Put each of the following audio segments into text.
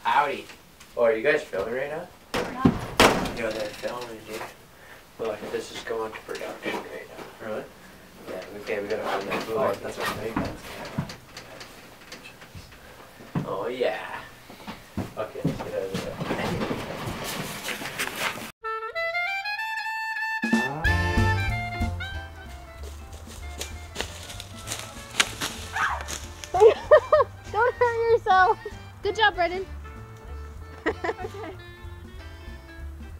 Howdy. Oh, are you guys filming right now? No. You know, they're filming, dude. Look, this is going to production right now. Really? Yeah, okay, we gotta find that food. Oh, that's what I'm making. Oh, yeah. Okay, let's get out of there. Don't hurt yourself. Good job, Brendan. Okay.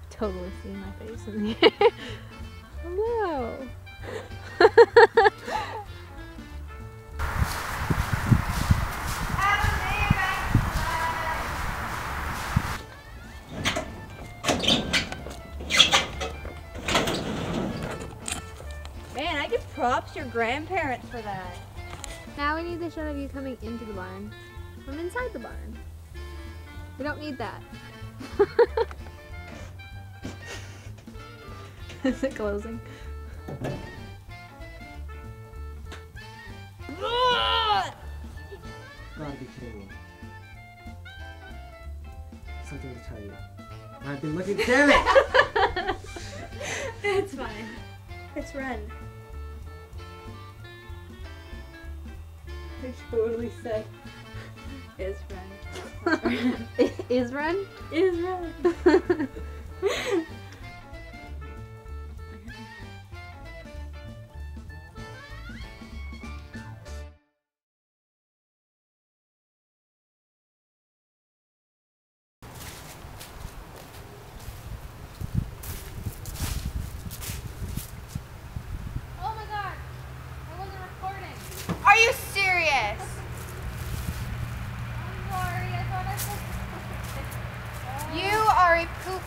Totally seeing my face in the air. Hello. Man, I give props to your grandparents for that. Now we need the shot of you coming into the barn from inside the barn. We don't need that. Is it closing? Gotta be kidding me. Something to tell you. I've been looking. Damn it! It's fine. It's Ren. I totally said, is Ren. Is Ren? Is Ren. Oh my god! I wasn't recording. Are you serious? I'm sorry, I thought I was. You are a poop